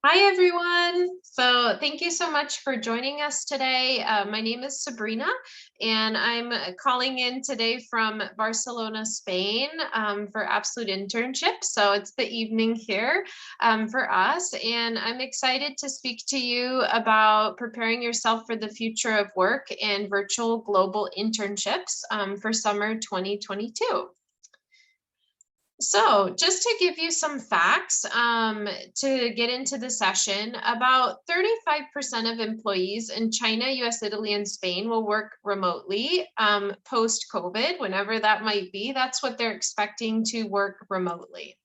Hi, everyone. So thank you so much for joining us today. My name is Sabrina, and I'm calling in today from Barcelona, Spain, for Absolute Internship. So it's the evening here for us, and I'm excited to speak to you about preparing yourself for the future of work and virtual global internships for summer 2022. So, just to give you some facts to get into the session, about 35% of employees in China, US, Italy, and Spain will work remotely post COVID, whenever that might be. That's what they're expecting to work remotely.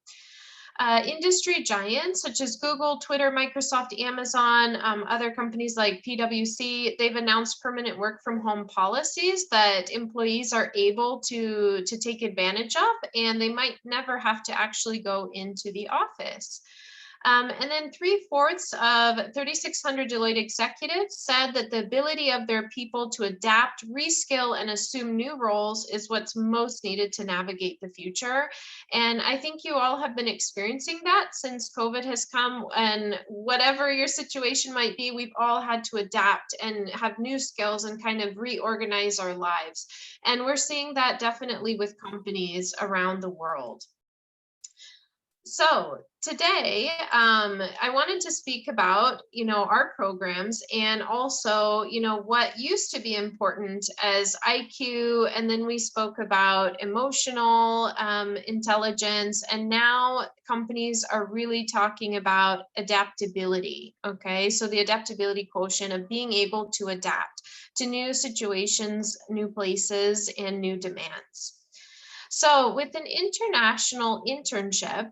Industry giants such as Google, Twitter, Microsoft, Amazon, other companies like PwC, they've announced permanent work from home policies that employees are able to take advantage of, and they might never have to actually go into the office. And then 3/4 of 3,600 Deloitte executives said that the ability of their people to adapt, reskill, and assume new roles is what's most needed to navigate the future. And I think you all have been experiencing that since COVID has come, and whatever your situation might be, we've all had to adapt and have new skills and kind of reorganize our lives. And we're seeing that definitely with companies around the world. So today, I wanted to speak about, our programs and also, what used to be important as IQ, and then we spoke about emotional intelligence, and now companies are really talking about adaptability. Okay, so the adaptability quotient of being able to adapt to new situations, new places, and new demands. So, with an international internship,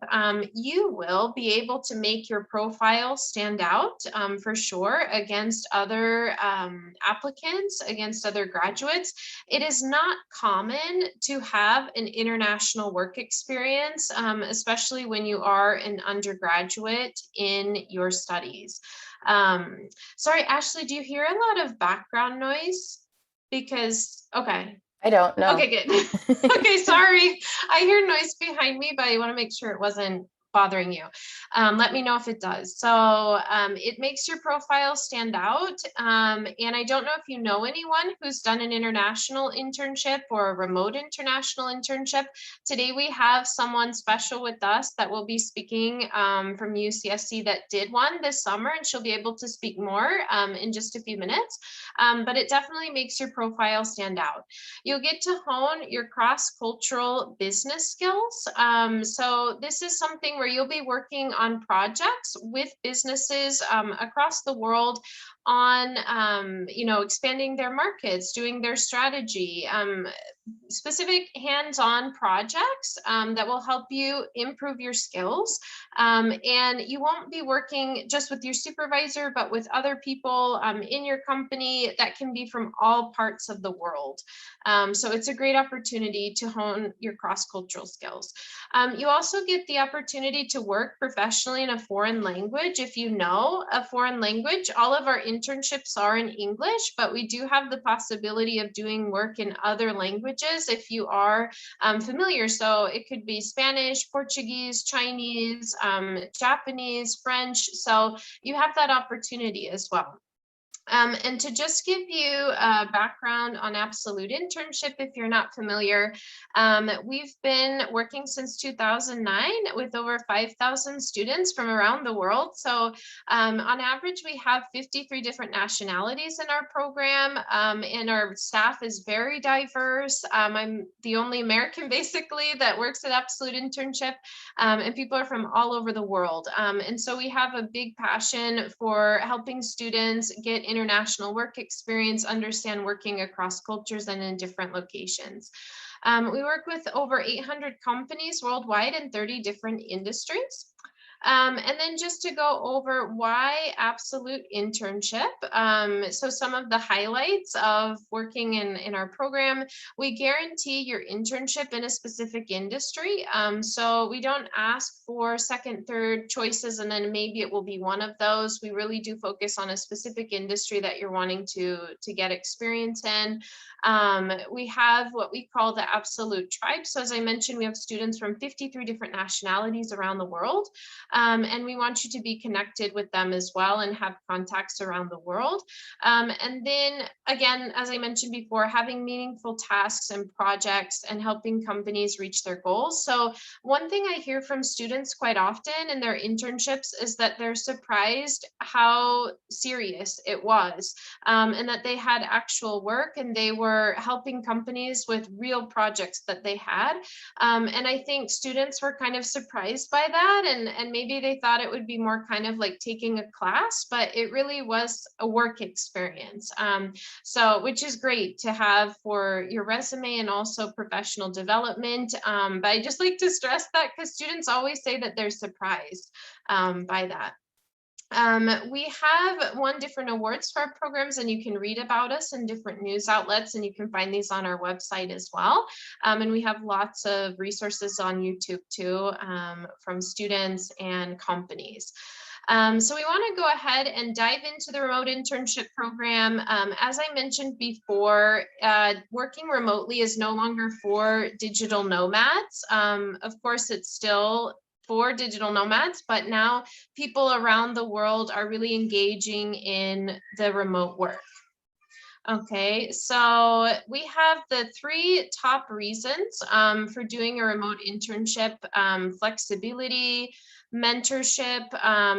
you will be able to make your profile stand out for sure against other applicants, against other graduates. It is not common to have an international work experience, especially when you are an undergraduate in your studies. Sorry, Ashley, do you hear a lot of background noise? Because, okay. I don't know. Okay, good. Okay, sorry. I hear noise behind me, but I want to make sure it wasn't bothering you. Let me know if it does. So it makes your profile stand out. And I don't know if you know anyone who's done an international internship or a remote international internship. Today we have someone special with us that will be speaking from UCSC that did one this summer, and she'll be able to speak more in just a few minutes. But it definitely makes your profile stand out. You'll get to hone your cross-cultural business skills. So this is something where you'll be working on projects with businesses across the world on, expanding their markets, doing their strategy, specific hands-on projects that will help you improve your skills. And you won't be working just with your supervisor, but with other people in your company that can be from all parts of the world. So it's a great opportunity to hone your cross-cultural skills. You also get the opportunity to work professionally in a foreign language. If you know a foreign language, all of our internships are in English, but we do have the possibility of doing work in other languages if you are familiar. So it could be Spanish, Portuguese, Chinese, Japanese, French. So you have that opportunity as well. And to just give you a background on Absolute Internship, if you're not familiar, we've been working since 2009 with over 5,000 students from around the world. So on average, we have 53 different nationalities in our program, and our staff is very diverse. I'm the only American basically that works at Absolute Internship, and people are from all over the world. And so we have a big passion for helping students get international work experience, understand working across cultures and in different locations. We work with over 800 companies worldwide in 30 different industries. And then just to go over why Absolute Internship. So some of the highlights of working in our program, we guarantee your internship in a specific industry. So we don't ask for second, third choices, and then maybe it will be one of those. We really do focus on a specific industry that you're wanting to get experience in. We have what we call the Absolute Tribe. So as I mentioned, we have students from 53 different nationalities around the world. And we want you to be connected with them as well and have contacts around the world. And then again, as I mentioned before, having meaningful tasks and projects and helping companies reach their goals. So one thing I hear from students quite often in their internships is that they're surprised how serious it was, and that they had actual work and they were helping companies with real projects that they had. And I think students were kind of surprised by that, and maybe they thought it would be more kind of like taking a class, but it really was a work experience. So which is great to have for your resume and also professional development. But I just like to stress that because students always say that they're surprised by that. We have won different awards for our programs, and you can read about us in different news outlets, and you can find these on our website as well. And we have lots of resources on YouTube too, from students and companies. So we want to go ahead and dive into the remote internship program. As I mentioned before, working remotely is no longer for digital nomads. Of course, it's still for digital nomads, but now people around the world are really engaging in the remote work. Okay, so we have the 3 top reasons for doing a remote internship: flexibility, mentorship.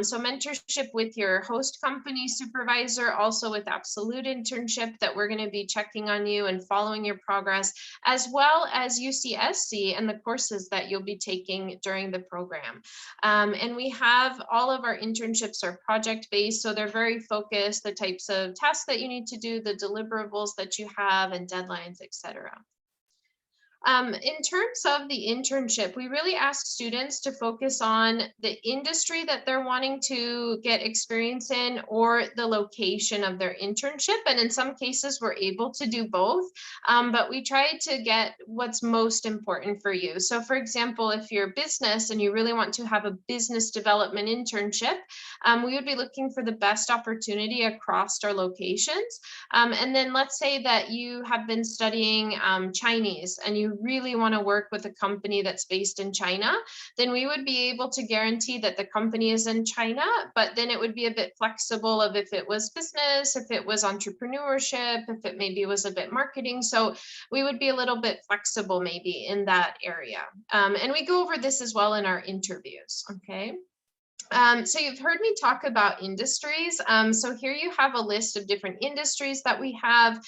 So mentorship with your host company supervisor, also with absolute internship that we're going to be checking on you and following your progress, as well as UCSC and the courses that you'll be taking during the program. And we have all of our internships are project-based, so they're very focused, the types of tasks that you need to do, the deliverables that you have, and deadlines, etc. In terms of the internship, we really ask students to focus on the industry that they're wanting to get experience in or the location of their internship. And in some cases, we're able to do both, but we try to get what's most important for you. So for example, if you're a business and you really want to have a business development internship, we would be looking for the best opportunity across our locations. And then let's say that you have been studying Chinese and you really want to work with a company that's based in China, then we would be able to guarantee that the company is in China, but then it would be a bit flexible of if it was business, if it was entrepreneurship, if it maybe was a bit marketing. So we would be a little bit flexible maybe in that area. And we go over this as well in our interviews, okay? So you've heard me talk about industries. So here you have a list of different industries that we have.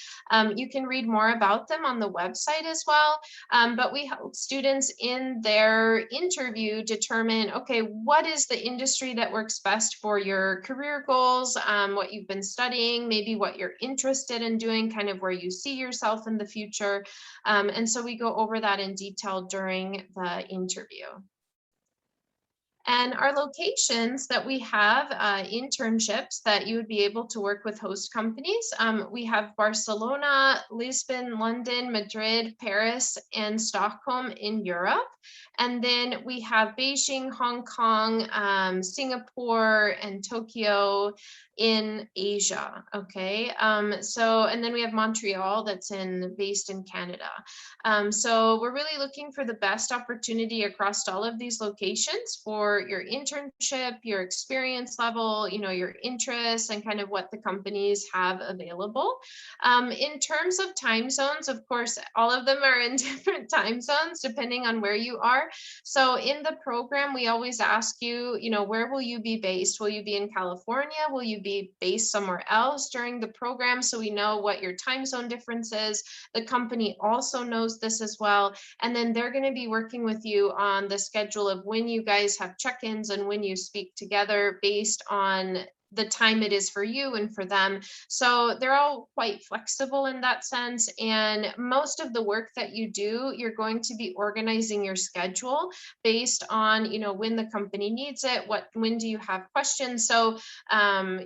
You can read more about them on the website as well. But we help students in their interview determine, okay, what is the industry that works best for your career goals, what you've been studying, maybe what you're interested in doing, kind of where you see yourself in the future. And so we go over that in detail during the interview. And our locations that we have internships that you would be able to work with host companies. We have Barcelona, Lisbon, London, Madrid, Paris, and Stockholm in Europe. And then we have Beijing, Hong Kong, Singapore, and Tokyo in Asia. Okay. And then we have Montreal that's based in Canada. So we're really looking for the best opportunity across all of these locations for your internship, your experience level, your interests, and kind of what the companies have available. In terms of time zones, of course, all of them are in different time zones depending on where you are. So in the program, we always ask you, where will you be based? Will you be in California? Will you be based somewhere else during the program? So we know what your time zone difference is. The company also knows this as well. And then they're going to be working with you on the schedule of when you guys have check-ins and when you speak together based on the time it is for you and for them. So they're all quite flexible in that sense. And most of the work that you do, you're going to be organizing your schedule based on, when the company needs it, when do you have questions. So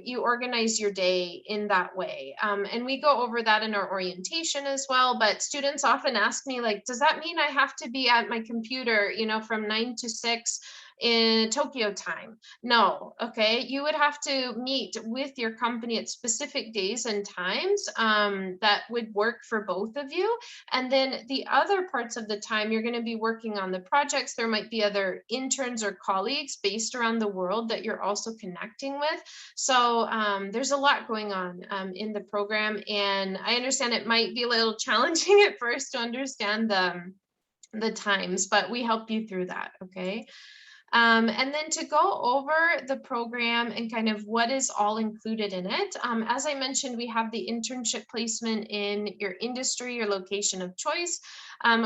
you organize your day in that way. And we go over that in our orientation as well. But students often ask me, like, does that mean I have to be at my computer, from 9 to 6 in Tokyo time. No, okay. You would have to meet with your company at specific days and times that would work for both of you. And then the other parts of the time, you're going to be working on the projects. There might be other interns or colleagues based around the world that you're also connecting with. So there's a lot going on in the program. And I understand it might be a little challenging at first to understand the times, but we help you through that, okay? And then to go over the program and kind of what is all included in it. As I mentioned, we have the internship placement in your industry, your location of choice.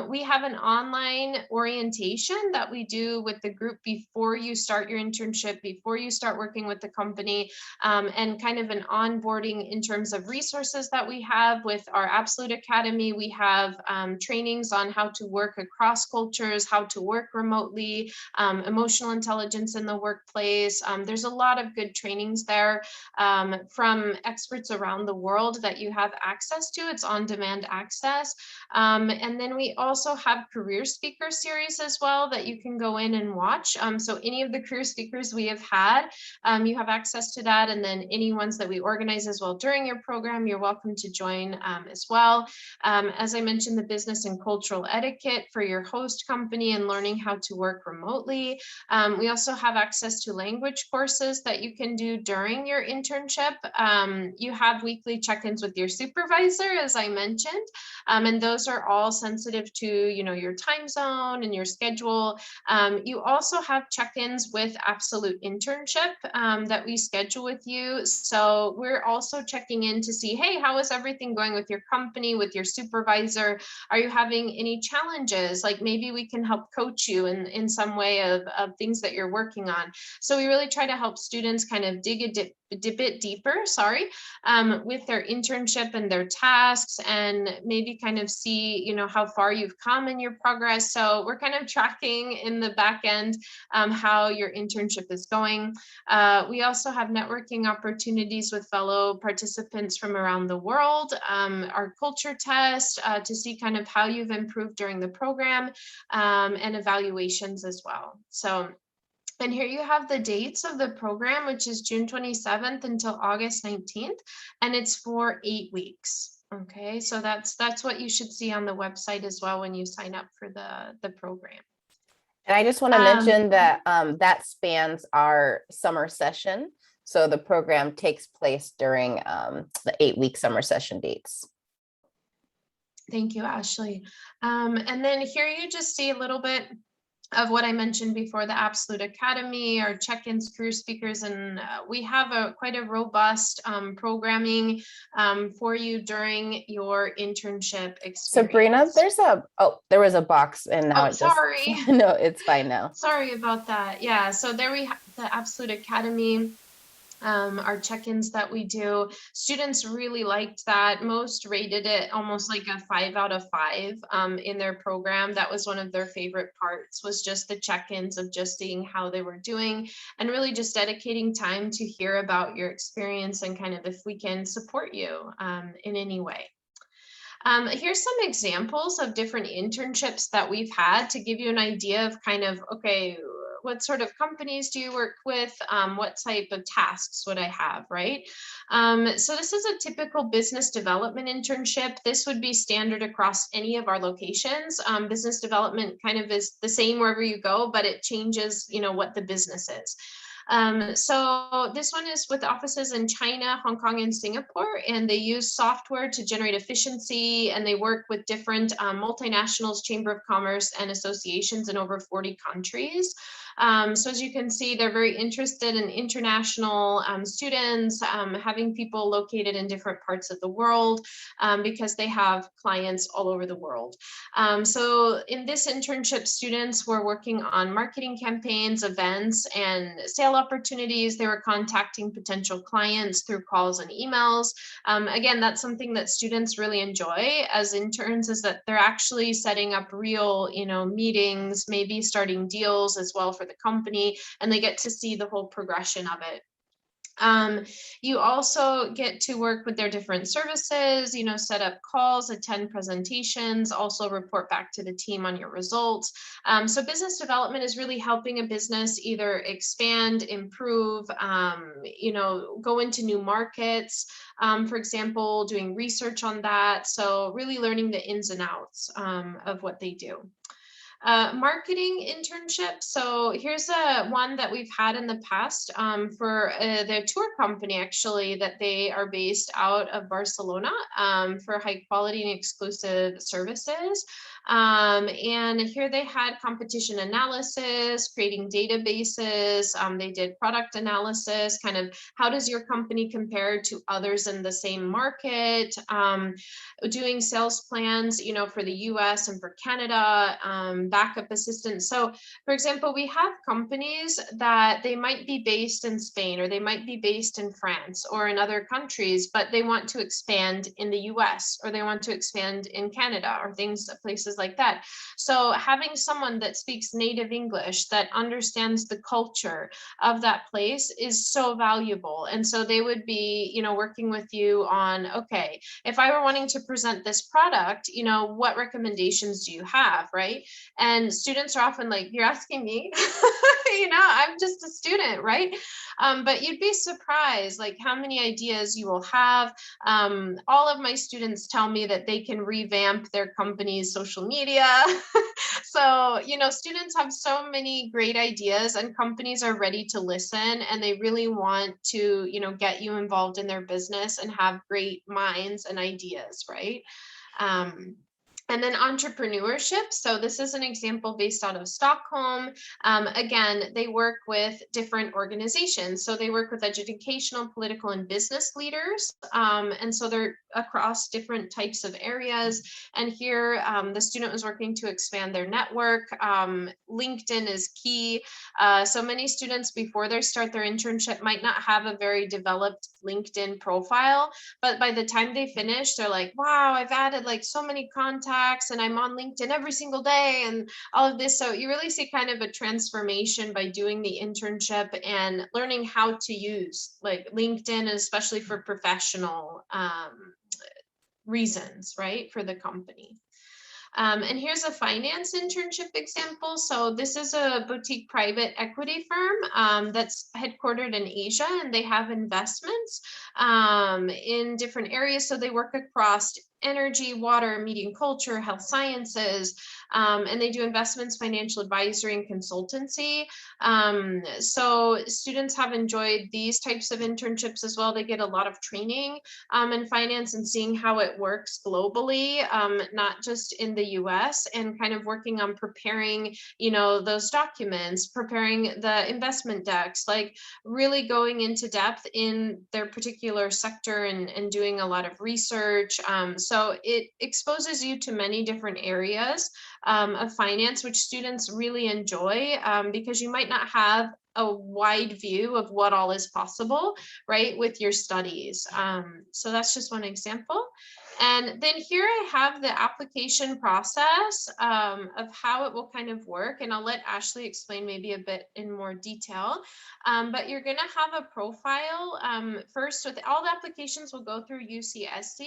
We have an online orientation that we do with the group before you start your internship, before you start working with the company, and kind of an onboarding in terms of resources that we have with our Absolute Academy. We have trainings on how to work across cultures, how to work remotely, emotional intelligence in the workplace. There's a lot of good trainings there from experts around the world that you have access to. It's on-demand access. And then we also have career speaker series as well that you can go in and watch. So any of the career speakers we have had, you have access to that. And then any ones that we organize as well during your program, you're welcome to join as well. As I mentioned, the business and cultural etiquette for your host company and learning how to work remotely. We also have access to language courses that you can do during your internship. You have weekly check-ins with your supervisor, as I mentioned, and those are all sensitive to, you know, your time zone and your schedule. You also have check-ins with Absolute Internship that we schedule with you. So we're also checking in to see, hey, how is everything going with your company, with your supervisor? Are you having any challenges? Like maybe we can help coach you in some way of things that you're working on. So we really try to help students kind of dig a bit deeper, with their internship and their tasks, and maybe kind of see, you know, how far you've come in your progress. So we're kind of tracking in the back end how your internship is going. We also have networking opportunities with fellow participants from around the world, our culture test to see kind of how you've improved during the program, and evaluations as well. So, and here you have the dates of the program, which is June 27th until August 19th, and it's for 8 weeks. Okay, so that's what you should see on the website as well when you sign up for the program. And I just want to mention that that spans our summer session. So the program takes place during the 8-week summer session dates. Thank you, Ashley. And then here you just see a little bit of what I mentioned before, the Absolute Academy, our check-ins, career speakers, and we have quite a robust programming for you during your internship experience. Sabrina, there was a box and now sorry. No, it's fine now. Sorry about that. Yeah, so there we have the Absolute Academy. Our check-ins that we do, students really liked that. Most rated it almost like a 5 out of 5 in their program. That was one of their favorite parts, was just the check-ins of just seeing how they were doing and really just dedicating time to hear about your experience and kind of if we can support you in any way. Here's some examples of different internships that we've had to give you an idea of kind of, okay, what sort of companies do you work with? What type of tasks would I have, right? So this is a typical business development internship. This would be standard across any of our locations. Business development kind of is the same wherever you go, but it changes, you know, what the business is. So this one is with offices in China, Hong Kong, and Singapore, and they use software to generate efficiency, and they work with different multinationals, Chamber of Commerce, and associations in over 40 countries. So as you can see, they're very interested in international students, having people located in different parts of the world because they have clients all over the world. So in this internship, students were working on marketing campaigns, events, and sale opportunities. They were contacting potential clients through calls and emails. Again, that's something that students really enjoy as interns, is that they're actually setting up real, you know, meetings, maybe starting deals as well for the company, and they get to see the whole progression of it. You also get to work with their different services, set up calls, attend presentations, also report back to the team on your results. So business development is really helping a business either expand, improve, go into new markets. For example, doing research on that. So really learning the ins and outs of what they do. Marketing internship. So here's one that we've had in the past for the tour company, actually, that they are based out of Barcelona for high quality and exclusive services. And here they had competition analysis, creating databases. They did product analysis, kind of how does your company compare to others in the same market, doing sales plans, for the US and for Canada, backup assistance. So for example, we have companies that they might be based in Spain, or they might be based in France or in other countries, but they want to expand in the US, or they want to expand in Canada, or places like that. So having someone that speaks native English, that understands the culture of that place, is so valuable. And so they would be, working with you on, okay, if I were wanting to present this product, what recommendations do you have, right? And students are often like, you're asking me, I'm just a student, right? But you'd be surprised, like how many ideas you will have. All of my students tell me that they can revamp their company's social media. So, students have so many great ideas, and companies are ready to listen, and they really want to, get you involved in their business and have great minds and ideas, right? And then entrepreneurship. So this is an example based out of Stockholm. Again, they work with different organizations. So they work with educational, political, and business leaders. And so they're across different types of areas. And here, the student was working to expand their network. LinkedIn is key. So many students, before they start their internship, might not have a very developed LinkedIn profile, but by the time they finish, they're like, wow, I've added like so many contacts, and I'm on LinkedIn every single day, and all of this. So you really see kind of a transformation by doing the internship and learning how to use like LinkedIn, especially for professional reasons, right, for the company. And here's a finance internship example. So this is a boutique private equity firm that's headquartered in Asia, and they have investments in different areas. So they work across energy, water, media and culture, health sciences, and they do investments, financial advisory, and consultancy. So students have enjoyed these types of internships as well. They get a lot of training in finance and seeing how it works globally, not just in the US, and kind of working on preparing, those documents, preparing the investment decks, like really going into depth in their particular sector and doing a lot of research. So it exposes you to many different areas of finance, which students really enjoy, because you might not have a wide view of what all is possible, right, with your studies. So that's just one example. And then here I have the application process of how it will kind of work. And I'll let Ashley explain maybe a bit in more detail. But you're going to have a profile first. With all the applications will go through UCSC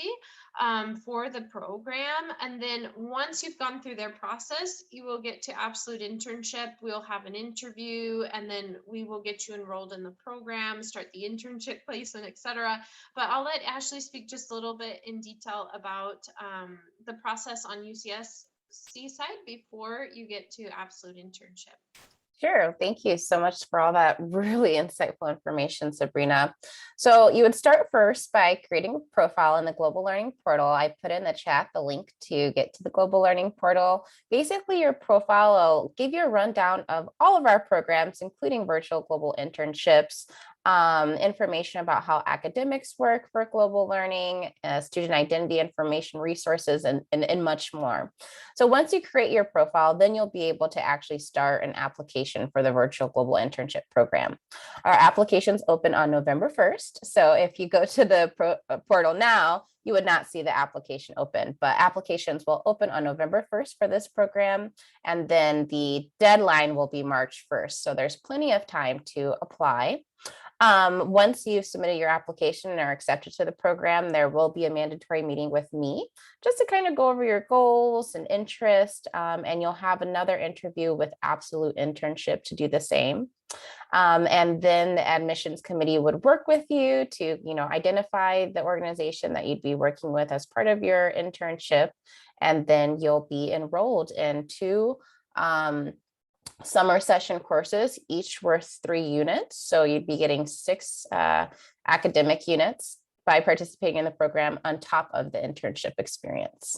for the program. And then once you've gone through their process, you will get to Absolute Internship. We'll have an interview, and then we will get you enrolled in the program, start the internship placement, etc. But I'll let Ashley speak just a little bit in detail about the process on UCSC side before you get to Absolute Internship. Sure. Thank you so much for all that really insightful information, Sabrina. So you would start first by creating a profile in the Global Learning Portal. I put in the chat the link to get to the Global Learning Portal. Basically, your profile will give you a rundown of all of our programs, including virtual global internships, information about how academics work for global learning, student identity information, resources, and much more. So once you create your profile, then you'll be able to actually start an application for the virtual global internship program. Our applications open on November 1st. So if you go to the portal now, you would not see the application open, but applications will open on November 1st for this program. And then the deadline will be March 1st. So there's plenty of time to apply. Once you've submitted your application and are accepted to the program, there will be a mandatory meeting with me just to kind of go over your goals and interest. And you'll have another interview with Absolute Internship to do the same. And then the admissions committee would work with you to, identify the organization that you'd be working with as part of your internship. And then you'll be enrolled in two summer session courses, each worth 3 units. So you'd be getting 6 academic units by participating in the program on top of the internship experience.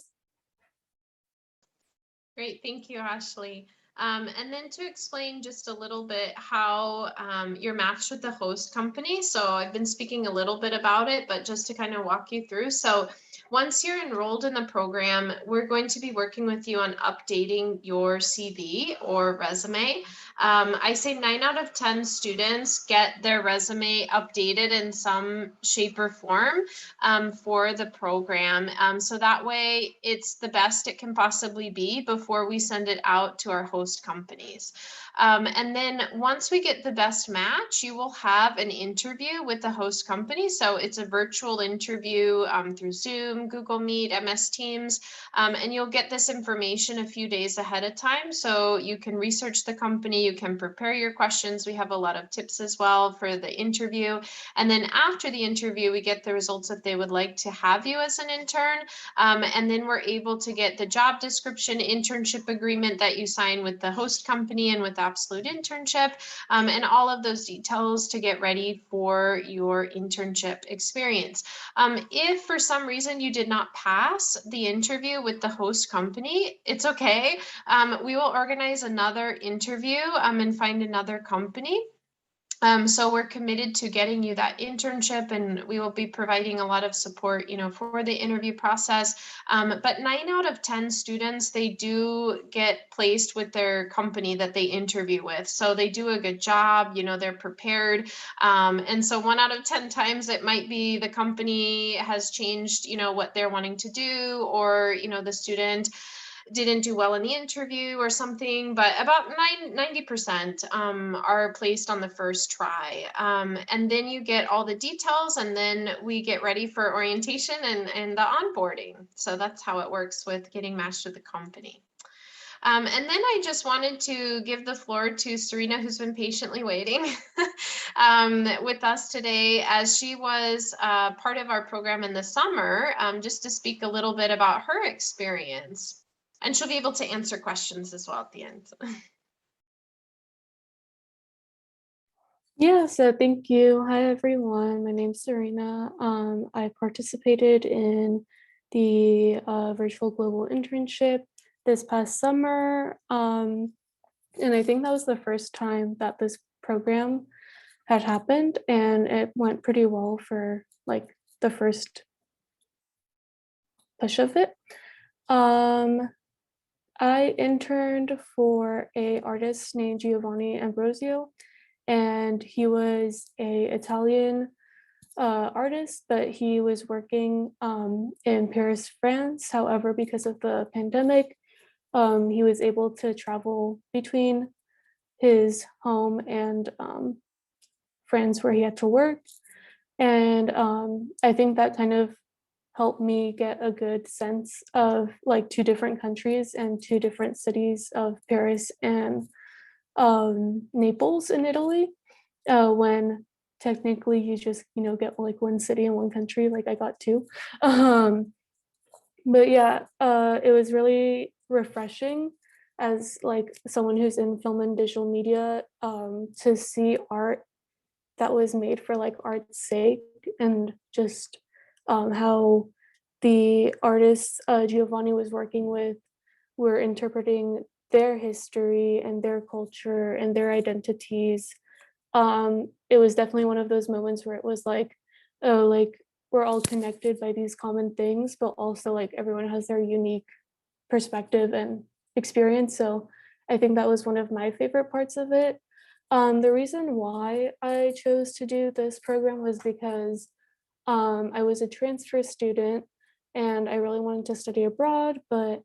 Great, thank you, Ashley. And then to explain just a little bit how you're matched with the host company. So I've been speaking a little bit about it, but just to kind of walk you through. So once you're enrolled in the program, we're going to be working with you on updating your CV or resume. I say 9 out of 10 students get their resume updated in some shape or form for the program. So that way it's the best it can possibly be before we send it out to our host companies. And then once we get the best match, you will have an interview with the host company. So it's a virtual interview through Zoom, Google Meet, MS Teams, and you'll get this information a few days ahead of time. So you can research the company, you can prepare your questions. We have a lot of tips as well for the interview. And then after the interview, we get the results if they would like to have you as an intern. And then we're able to get the job description, internship agreement that you sign with the host company and with Absolute Internship, and all of those details to get ready for your internship experience. If for some reason you did not pass the interview with the host company, it's okay. We will organize another interview and find another company. So we're committed to getting you that internship, and we will be providing a lot of support, for the interview process. But 9 out of 10 students, they do get placed with their company that they interview with. So they do a good job, they're prepared. And so 1 out of 10 times it might be the company has changed, what they're wanting to do, or, the student didn't do well in the interview or something, but about 90% are placed on the first try. And then you get all the details, and then we get ready for orientation and the onboarding. So that's how it works with getting matched with the company. And then I just wanted to give the floor to Serena, who's been patiently waiting with us today, as she was part of our program in the summer, just to speak a little bit about her experience. And she'll be able to answer questions as well at the end. Yeah, so thank you. Hi, everyone. My name's Serena. I participated in the virtual global internship this past summer. And I think that was the first time that this program had happened, and it went pretty well for like the first push of it. I interned for an artist named Giovanni Ambrosio, and he was a Italian artist, but he was working in Paris, France. However, because of the pandemic, he was able to travel between his home and France where he had to work. And I think that kind of helped me get a good sense of like 2 different countries and 2 different cities of Paris and Naples in Italy, when technically you just, get like 1 city and 1 country, like I got 2. But yeah, it was really refreshing as like someone who's in film and digital media, to see art that was made for like art's sake, and just how the artists Giovanni was working with were interpreting their history and their culture and their identities. It was definitely one of those moments where it was like, oh, like we're all connected by these common things, but also like everyone has their unique perspective and experience. So I think that was one of my favorite parts of it. The reason why I chose to do this program was because I was a transfer student and I really wanted to study abroad, but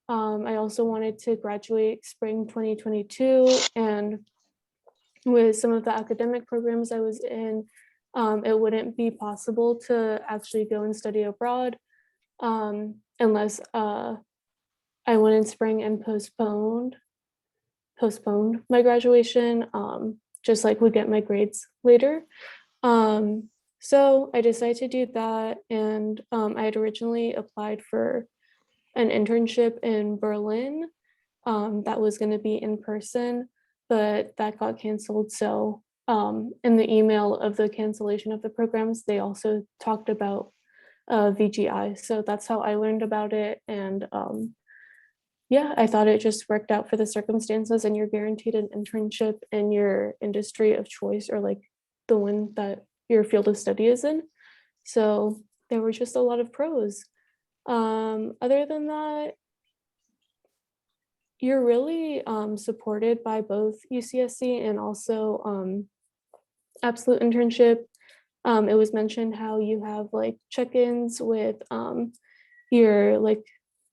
I also wanted to graduate spring 2022, and with some of the academic programs I was in, it wouldn't be possible to actually go and study abroad unless I went in spring and postponed my graduation, just like would get my grades later. So I decided to do that, and I had originally applied for an internship in Berlin that was going to be in person, but that got canceled. So in the email of the cancellation of the programs, they also talked about VGI. So that's how I learned about it. And yeah, I thought it just worked out for the circumstances, and you're guaranteed an internship in your industry of choice, or like the one that your field of study is in. So there were just a lot of pros. Other than that, you're really supported by both UCSC and also Absolute Internship. It was mentioned how you have like check-ins with your like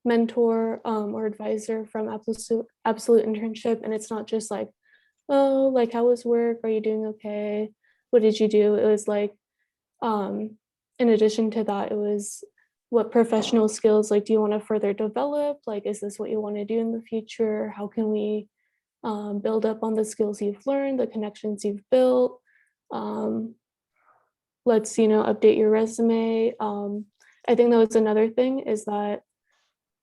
mentor or advisor from Absolute Internship, and it's not just like, oh, like how was work? Are you doing okay? What did you do? It was like, in addition to that, it was what professional skills like do you want to further develop? Like, is this what you want to do in the future? How can we build up on the skills you've learned, the connections you've built? Let's update your resume. I think that was another thing, is that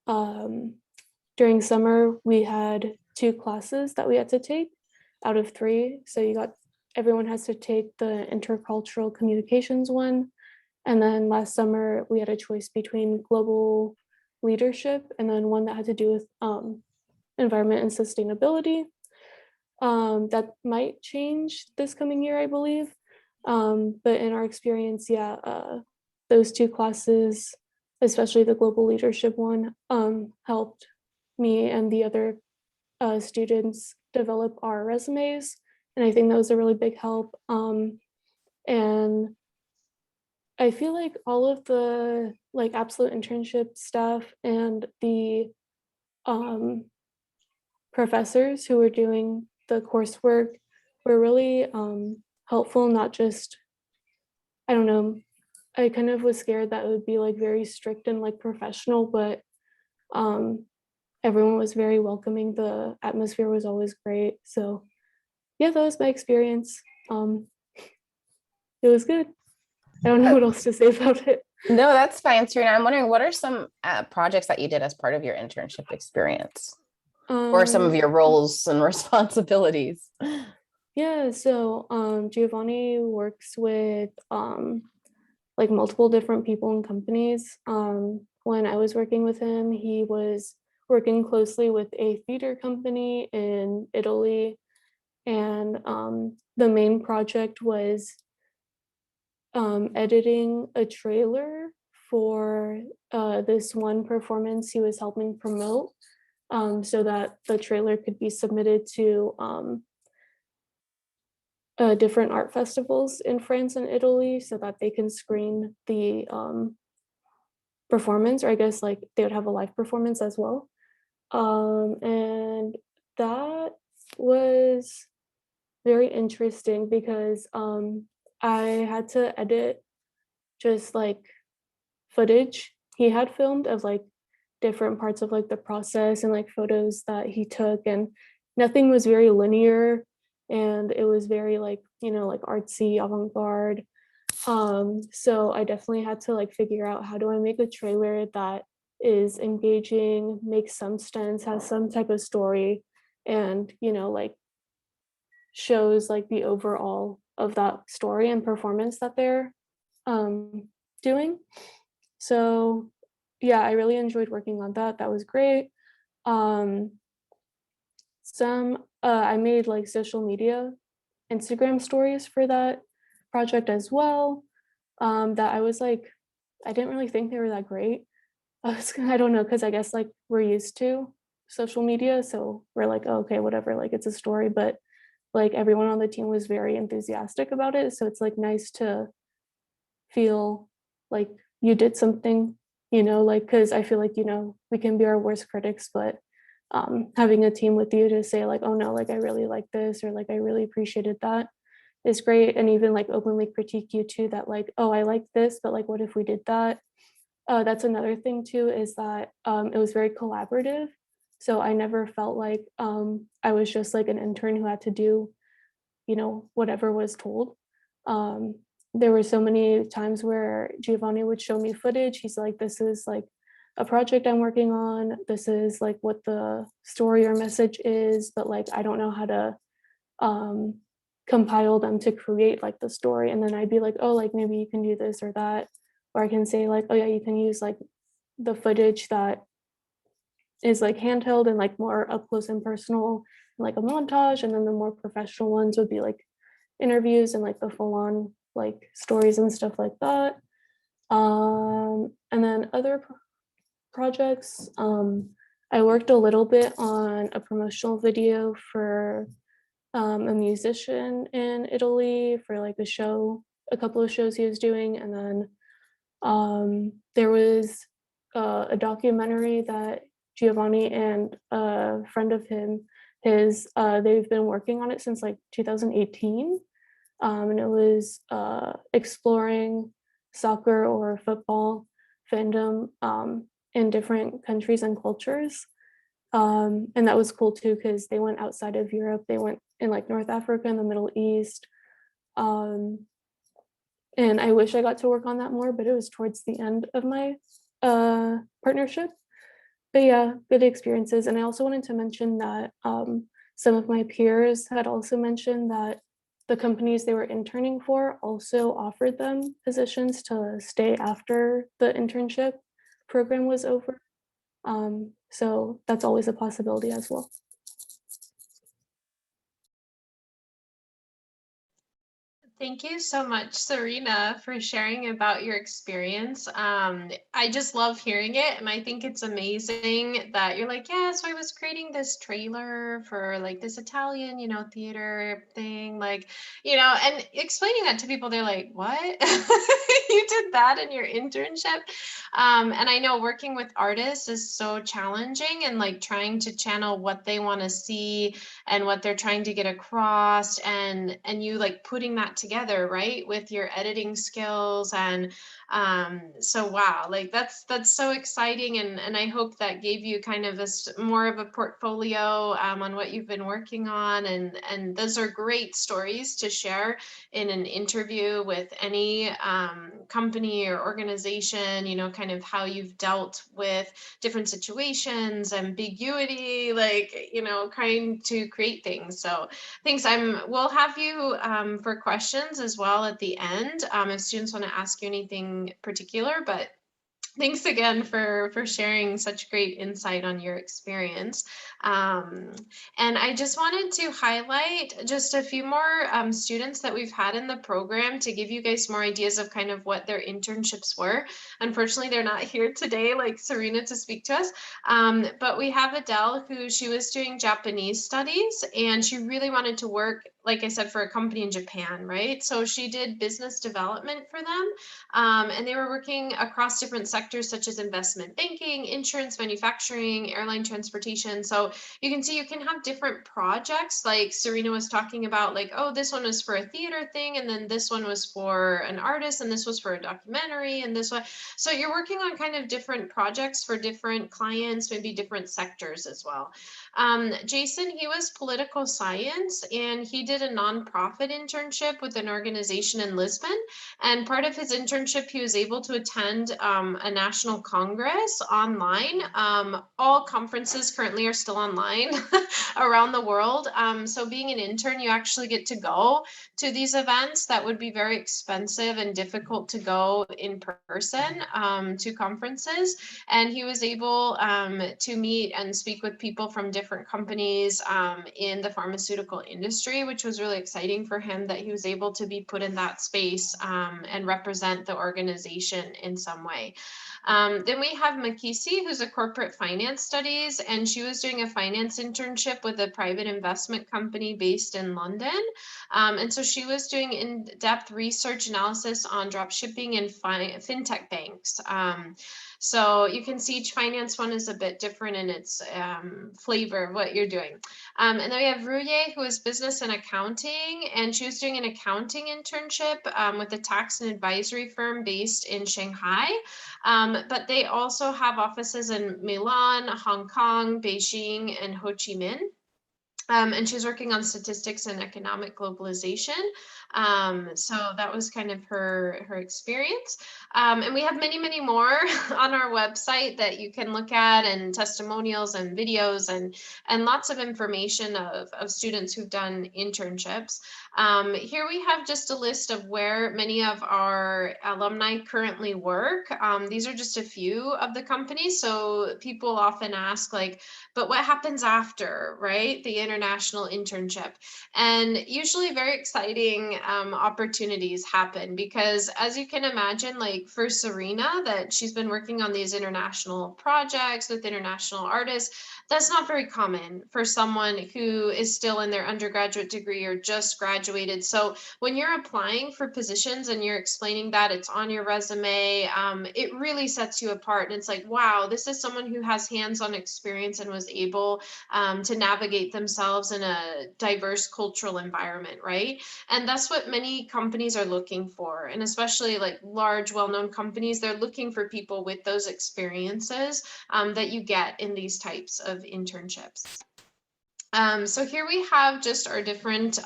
during summer we had 2 classes that we had to take out of 3. So everyone has to take the intercultural communications one, and then last summer we had a choice between global leadership and then one that had to do with environment and sustainability. That might change this coming year, I believe. But in our experience, yeah, those 2 classes, especially the global leadership one, helped me and the other students develop our resumes. And I think that was a really big help. And I feel like all of the like Absolute Internship staff and the professors who were doing the coursework were really helpful. Not just, I don't know, I kind of was scared that it would be like very strict and like professional, but everyone was very welcoming. The atmosphere was always great. So yeah, that was my experience. It was good. I don't know what else to say about it. No, that's fine, Serena. I'm wondering, what are some projects that you did as part of your internship experience, or some of your roles and responsibilities? Yeah, so Giovanni works with like multiple different people and companies. When I was working with him, he was working closely with a theater company in Italy, and the main project was editing a trailer for this one performance he was helping promote, so that the trailer could be submitted to different art festivals in France and Italy, so that they can screen the performance, or I guess like they would have a live performance as well. And that was very interesting because I had to edit just like footage he had filmed of like different parts of like the process, and like photos that he took, and nothing was very linear, and it was very like like artsy, avant-garde. So I definitely had to like figure out, how do I make a trailer that is engaging, makes some sense, has some type of story, and like shows like the overall of that story and performance that they're doing. So yeah, I really enjoyed working on that. That was great. I made like social media Instagram stories for that project as well. That I was like, I didn't really think they were that great. I don't know, because I guess like we're used to social media, so we're like, oh, okay, whatever, like it's a story. But like everyone on the team was very enthusiastic about it, so it's like nice to feel like you did something like, because I feel like, we can be our worst critics, but having a team with you to say like, oh no, like I really like this, or like I really appreciated that is great. And even like openly critique you too, that like, oh, I like this, but like, what if we did that? That's another thing too, is that it was very collaborative. So I never felt like I was just like an intern who had to do, whatever was told. Um, there were so many times where Giovanni would show me footage. He's like, this is like a project I'm working on. This is like what the story or message is, but like I don't know how to um, compile them to create like the story. And then I'd be like, oh, like maybe you can do this or that. Or I can say like, oh yeah, you can use like the footage that is like handheld and like more up close and personal, like a montage. And then the more professional ones would be like interviews and like the full on like stories and stuff like that. And then other projects, I worked a little bit on a promotional video for a musician in Italy for like a couple of shows he was doing. And then there was a documentary that Giovanni and a friend of they've been working on it since like 2018. And it was exploring soccer or football fandom in different countries and cultures. And that was cool too, because they went outside of Europe. They went in like North Africa and the Middle East. And I wish I got to work on that more, but it was towards the end of my partnership. But yeah, good experiences. And I also wanted to mention that some of my peers had also mentioned that the companies they were interning for also offered them positions to stay after the internship program was over. So that's always a possibility as well. Thank you so much, Serena, for sharing about your experience. I just love hearing it. And I think it's amazing that you're like, yeah, so I was creating this trailer for like this Italian, theater thing, like, and explaining that to people, they're like, what? You did that in your internship? And I know working with artists is so challenging, and like trying to channel what they want to see and what they're trying to get across, and you like putting that together, right, with your editing skills. And so wow, like that's so exciting. And I hope that gave you kind of more of a portfolio on what you've been working on. And those are great stories to share in an interview with any company or organization, kind of how you've dealt with different situations, ambiguity, like, trying to create things. So thanks. We'll have you for questions as well at the end, if students want to ask you anything particular. But thanks again for sharing such great insight on your experience. And I just wanted to highlight just a few more students that we've had in the program to give you guys more ideas of kind of what their internships were. Unfortunately, they're not here today, like Serena, to speak to us. But we have Adele, she was doing Japanese studies, and she really wanted to work, like I said, for a company in Japan, right? So she did business development for them. And they were working across different sectors such as investment banking, insurance, manufacturing, airline transportation. So you can see you can have different projects, like Serena was talking about, like, oh, this one was for a theater thing, and then this one was for an artist, and this was for a documentary, and this one. So you're working on kind of different projects for different clients, maybe different sectors as well. Jason, he was political science, and he did a nonprofit internship with an organization in Lisbon. And part of his internship, he was able to attend a national congress online. All conferences currently are still online around the world. So being an intern, you actually get to go to these events that would be very expensive and difficult to go in person to conferences. And he was able to meet and speak with people from different companies in the pharmaceutical industry, which was really exciting for him, that he was able to be put in that space and represent the organization in some way. Then we have Makisi, who's a corporate finance studies, and she was doing a finance internship with a private investment company based in London. And so she was doing in-depth research analysis on drop shipping and fintech banks. So you can see each finance one is a bit different in its flavor of what you're doing. And then we have Ruye, who is business and accounting, and she was doing an accounting internship with a tax and advisory firm based in Shanghai. But they also have offices in Milan, Hong Kong, Beijing, and Ho Chi Minh. And she's working on statistics and economic globalization. So that was kind of her experience. And we have many, many more on our website that you can look at, and testimonials and videos and lots of information of students who've done internships. Here we have just a list of where many of our alumni currently work. These are just a few of the companies. So people often ask, like, but what happens after, right? The international internship. And usually very exciting opportunities happen, because as you can imagine, like for Serena, that she's been working on these international projects with international artists, that's not very common for someone who is still in their undergraduate degree or just graduated. So when you're applying for positions and you're explaining that, it's on your resume, it really sets you apart. And it's like, wow, this is someone who has hands-on experience and was able to navigate themselves in a diverse cultural environment, right? And that's what many companies are looking for. And especially like large, well-known companies, they're looking for people with those experiences that you get in these types of internships. So here we have just our different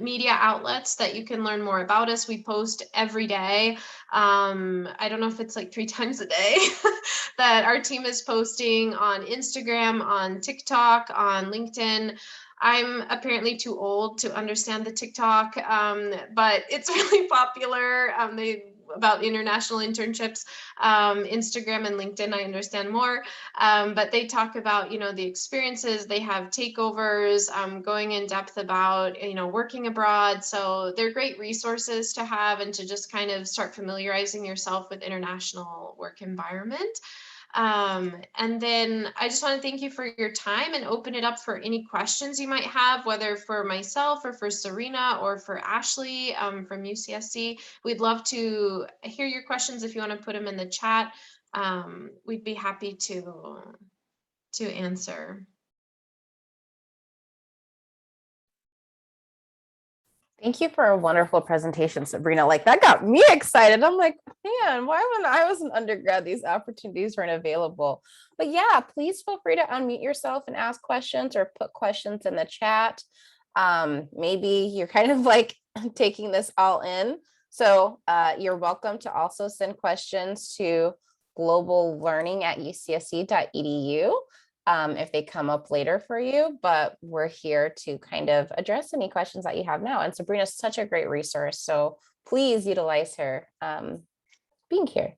media outlets that you can learn more about us. We post every day. I don't know if it's like 3 times a day that our team is posting on Instagram, on TikTok, on LinkedIn. I'm apparently too old to understand the TikTok, but it's really popular. About international internships. Instagram and LinkedIn, I understand more, but they talk about, the experiences. They have takeovers, going in depth about, working abroad. So they're great resources to have and to just kind of start familiarizing yourself with international work environment. And then I just want to thank you for your time and open it up for any questions you might have, whether for myself or for Serena or for Ashley from UCSC. We'd love to hear your questions. If you want to put them in the chat, we'd be happy to answer. Thank you for a wonderful presentation, Sabrina. Like, that got me excited. I'm like, man, why when I was an undergrad, these opportunities weren't available? But yeah, please feel free to unmute yourself and ask questions or put questions in the chat. Maybe you're kind of like taking this all in. So you're welcome to also send questions to globallearning@ucsc.edu. If they come up later for you, but we're here to kind of address any questions that you have now. And Sabrina's such a great resource, so please utilize her being here.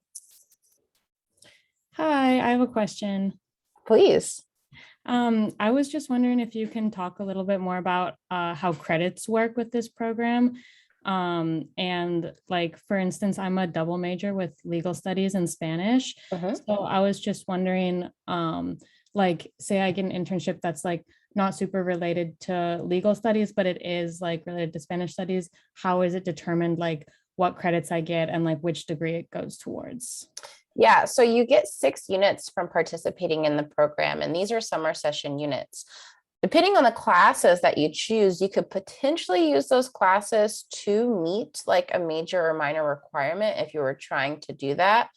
Hi, I have a question. Please. I was just wondering if you can talk a little bit more about how credits work with this program. And like, for instance, I'm a double major with legal studies and Spanish. So I was just wondering, like, say I get an internship that's like not super related to legal studies, but it is like related to Spanish studies. How is it determined, like what credits I get and like which degree it goes towards? Yeah, so you get 6 units from participating in the program, and these are summer session units. Depending on the classes that you choose, you could potentially use those classes to meet like a major or minor requirement if you were trying to do that.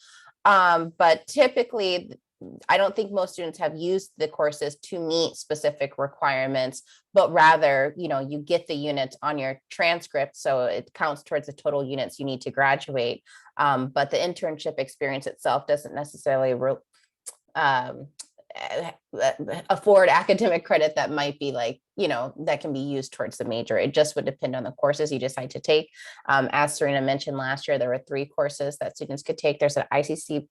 But typically, I don't think most students have used the courses to meet specific requirements, but rather, you get the units on your transcript, so it counts towards the total units you need to graduate. But the internship experience itself doesn't necessarily afford academic credit that might be like, that can be used towards the major. It just would depend on the courses you decide to take. As Serena mentioned, last year, there were 3 courses that students could take. There's an ICC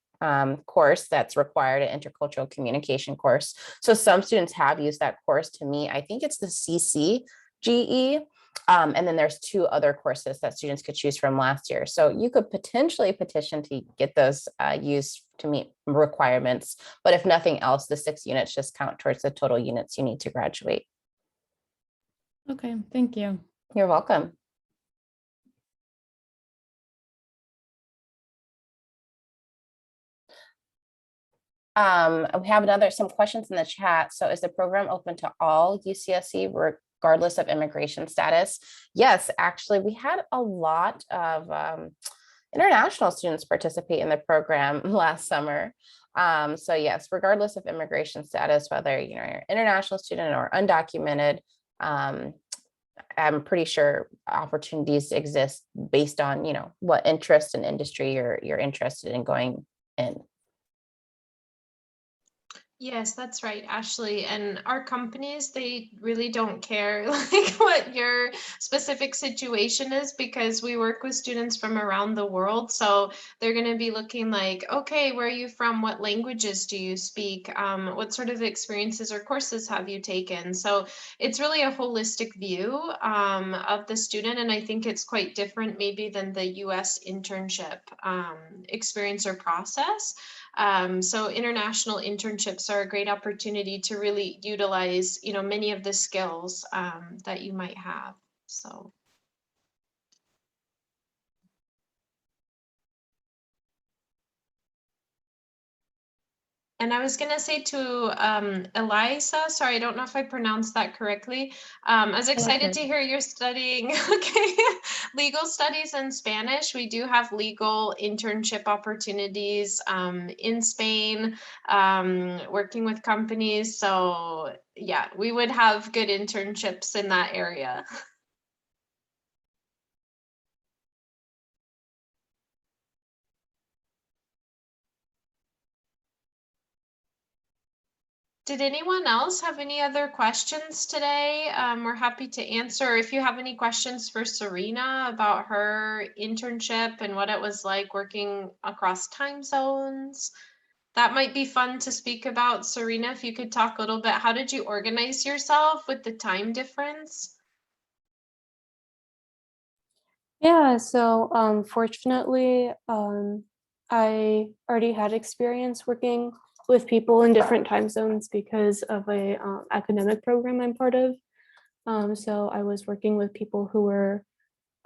course that's required, an intercultural communication course. So some students have used that course to meet, I think it's the CCGE. And then there's 2 other courses that students could choose from last year. So you could potentially petition to get those used to meet requirements. But if nothing else, the 6 units just count towards the total units you need to graduate. Okay, thank you. You're welcome. We have some questions in the chat. So is the program open to all UCSC regardless of immigration status? Yes, actually, we had a lot of international students participate in the program last summer. So yes, regardless of immigration status, whether you're an international student or undocumented, I'm pretty sure opportunities exist based on, what interest and industry you're interested in going in. Yes, that's right, Ashley. And our companies, they really don't care like what your specific situation is, because we work with students from around the world. So they're going to be looking like, okay, where are you from? What languages do you speak? What sort of experiences or courses have you taken? So it's really a holistic view of the student. And I think it's quite different maybe than the US internship experience or process. So international internships are a great opportunity to really utilize, many of the skills that you might have. So. And I was going to say to Eliza, sorry, I don't know if I pronounced that correctly. I was excited to hear you're studying legal studies in Spanish. We do have legal internship opportunities in Spain, working with companies. So yeah, we would have good internships in that area. Did anyone else have any other questions today? We're happy to answer. If you have any questions for Serena about her internship and what it was like working across time zones, that might be fun to speak about. Serena, if you could talk a little bit, how did you organize yourself with the time difference? Yeah, so fortunately, I already had experience working with people in different time zones because of a academic program I'm part of. So I was working with people who were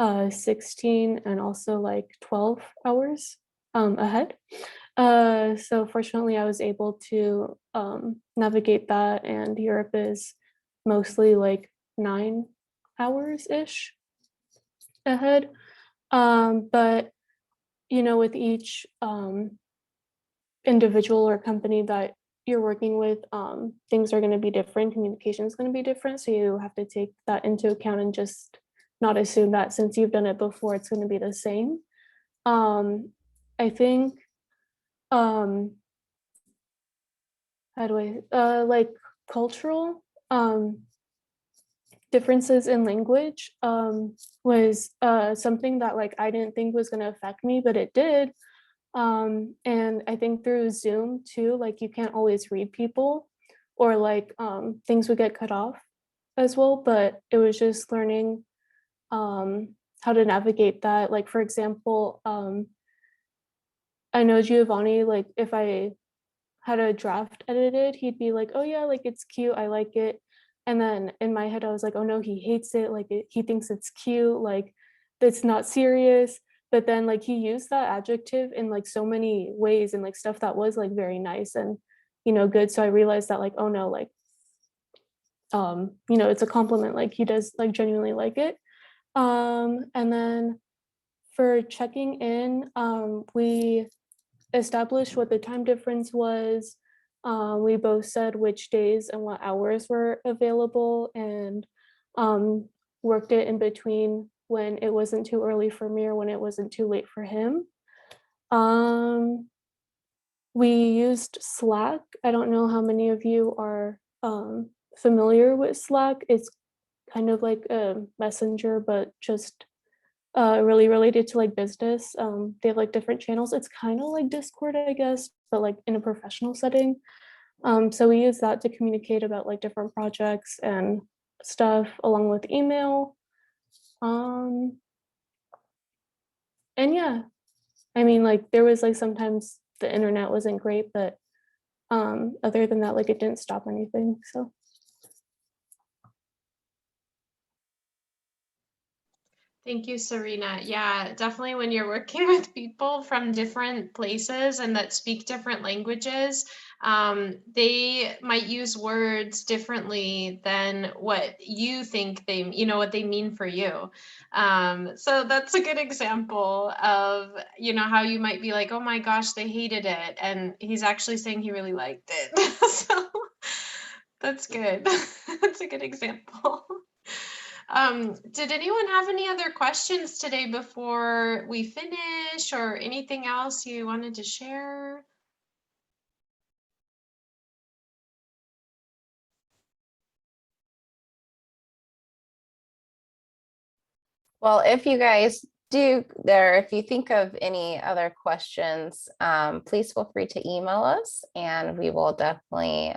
16 and also like 12 hours ahead. So fortunately, I was able to navigate that, and Europe is mostly like 9 hours-ish ahead. But with each individual or company that you're working with, things are going to be different. Communication is going to be different. So you have to take that into account and just not assume that since you've done it before, it's going to be the same. I think, how do I, like cultural differences in language was something that like I didn't think was going to affect me, but it did. And I think through Zoom too, like you can't always read people, or like things would get cut off as well, but it was just learning how to navigate that. Like for example, I know Giovanni, like if I had a draft edited, he'd be like, oh yeah, like it's cute, I like it. And then in my head, I was like, oh no, he hates it. Like he thinks it's cute, like it's not serious. But then like he used that adjective in like so many ways and like stuff that was like very nice and good. So I realized that like, oh no, like it's a compliment. Like he does like genuinely like it. And then for checking in, we established what the time difference was. We both said which days and what hours were available, and worked it in between when it wasn't too early for me or when it wasn't too late for him. We used Slack. I don't know how many of you are familiar with Slack. It's kind of like a messenger, but just really related to like business. They have like different channels. It's kind of like Discord, I guess, but like in a professional setting. So we use that to communicate about like different projects and stuff along with email. And yeah, I mean, like there was like sometimes the internet wasn't great, but other than that, like it didn't stop anything. So Thank you, Serena. Yeah, definitely when you're working with people from different places and that speak different languages, they might use words differently than what you think they, what they mean for you. So that's a good example of, how you might be like, oh my gosh, they hated it. And he's actually saying he really liked it. So that's good. That's a good example. Did anyone have any other questions today before we finish, or anything else you wanted to share? Well, if you guys do there, if you think of any other questions, please feel free to email us and we will definitely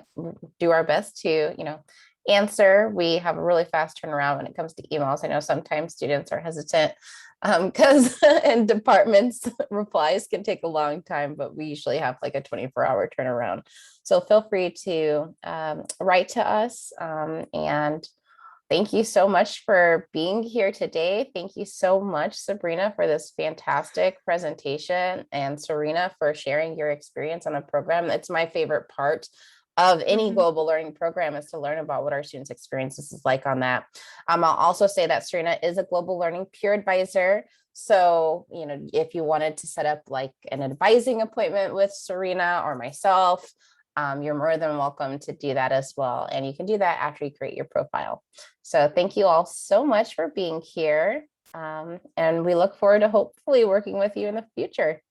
do our best to, answer. We have a really fast turnaround when it comes to emails. I know sometimes students are hesitant because in departments replies can take a long time, but we usually have like a 24-hour turnaround. So feel free to write to us and thank you so much for being here today. Thank you so much, Sabrina, for this fantastic presentation, and Serena for sharing your experience on a program. It's my favorite part of any global learning program is to learn about what our students' experiences is like on that. I'll also say that Serena is a global learning peer advisor. So, if you wanted to set up like an advising appointment with Serena or myself, you're more than welcome to do that as well. And you can do that after you create your profile. So thank you all so much for being here. And we look forward to hopefully working with you in the future.